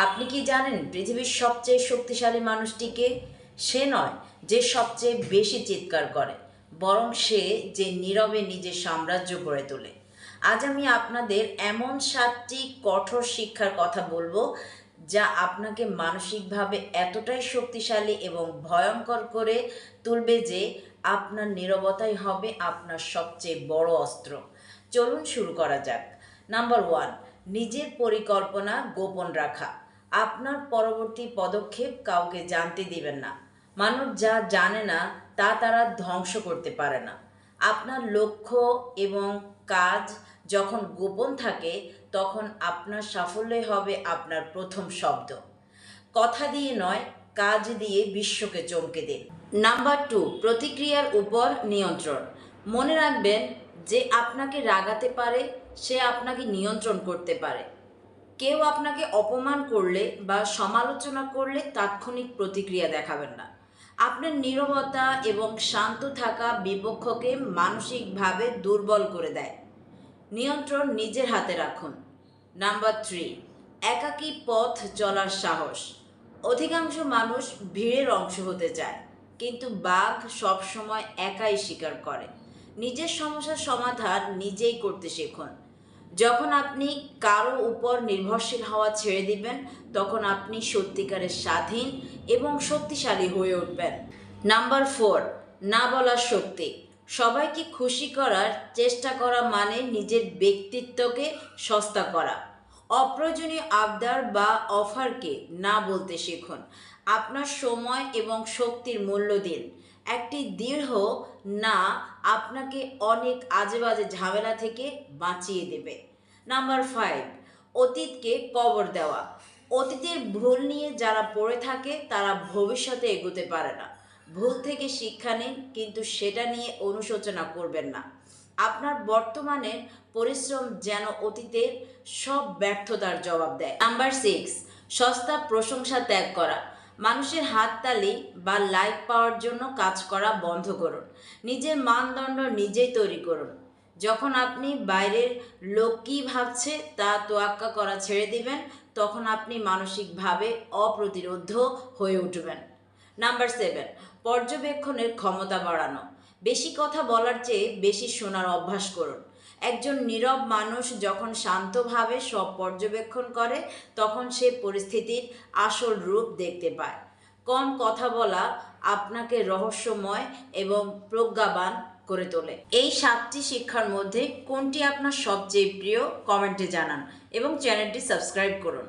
আপনি কি জানেন পৃথিবীর সবচেয়ে শক্তিশালী মানুষটিকে? সে নয় যে সবচেয়ে বেশি চিৎকার করে, বরং সে যে নীরবে নিজের সাম্রাজ্য গড়ে তোলে। আজ আমি আপনাদের এমন 7টি কঠোর শিক্ষার কথা বলবো যা আপনাকে মানসিকভাবে এতটাই শক্তিশালী এবং ভয়ঙ্কর করে তুলবে যে আপনার নীরবতাই হবে আপনার সবচেয়ে বড় অস্ত্র। চলুন শুরু করা যাক। নাম্বার 1, নিজের পরিকল্পনা গোপন রাখা। আপনার পরবর্তী পদক্ষেপ কাউকে জানতে দিবেন না। মানুষ যা জানে না তা তারা ধ্বংস করতে পারে না। আপনার লক্ষ্য এবং কাজ যখন গোপন থাকে তখন আপনার সাফল্যই হবে আপনার প্রথম শব্দ। কথা দিয়ে নয়, কাজ দিয়ে বিশ্বকে চমকে দিন। নাম্বার 2, প্রতিক্রিয়ার উপর নিয়ন্ত্রণ। মনে রাখবেন, যে আপনাকে রাগাতে পারে সে আপনাকে নিয়ন্ত্রণ করতে পারে। কেউ আপনাকে অপমান করলে বা সমালোচনা করলে তাৎক্ষণিক প্রতিক্রিয়া দেখাবেন না। আপনার নীরবতা এবং শান্ত থাকা বিপক্ষকে মানসিকভাবে দুর্বল করে দেয়। নিয়ন্ত্রণ নিজের হাতে রাখুন। নাম্বার 3, একাকী পথ চলার সাহস। অধিকাংশ মানুষ ভিড়ের অংশ হতে চায়, কিন্তু বাঘ সবসময় একাই শিকার করে। নিজের সমস্যার সমাধান নিজেই করতে শিখুন। যখন আপনি কারো উপর নির্ভরশীল হওয়া ছেড়ে দিবেন, তখন আপনি সত্যিকারের স্বাধীন এবং শক্তিশালী হয়ে উঠবেন। নাম্বার 4, না বলার শক্তি। সবাইকে খুশি করার চেষ্টা করা মানে নিজের ব্যক্তিত্বকে সস্তা করা। অপ্রয়োজনীয় আবদার বা অফারকে না বলতে শিখুন। আপনার সময় এবং শক্তির মূল্য দিন। একটি দৃঢ় না আপনাকে অনেক আজেবাজে ঝামেলা থেকে বাঁচিয়ে দেবে। নাম্বার 5, অতীতকে কবর দেওয়া। অতীতের ভুল নিয়ে যারা পড়ে থাকে তারা ভবিষ্যতে এগোতে পারে না। ভুল থেকে শিক্ষা নিন, কিন্তু সেটা নিয়ে অনুশোচনা করবেন না। আপনার বর্তমানের পরিশ্রম যেন অতীতের সব ব্যর্থতার জবাব দেয়। নাম্বার 6, সস্তা প্রশংসা ত্যাগ করা। মানুষের হাততালি বা লাইক পাওয়ার জন্য কাজ করা বন্ধ করুন। নিজের মানদণ্ড নিজেই তৈরি করুন। যখন আপনি বাইরের লোক কী ভাবছে তা তোয়াক্কা করা ছেড়ে দিবেন, তখন আপনি মানসিকভাবে অপ্রতিরোধ্য হয়ে উঠবেন। নাম্বার 7, পর্যবেক্ষণের ক্ষমতা বাড়ানো। বেশি কথা বলার চেয়ে বেশি শোনার অভ্যাস করুন। একজন নীরব মানুষ যখন শান্তভাবে সব পর্যবেক্ষণ করে তখন সে পরিস্থিতির আসল রূপ দেখতে পায়। কম কথা বলা আপনাকে রহস্যময় এবং প্রজ্ঞাবান করে তোলে। এই 7টি শিক্ষার মধ্যে কোনটি আপনার সবচেয়ে প্রিয় কমেন্টে জানান এবং চ্যানেলটি সাবস্ক্রাইব করুন।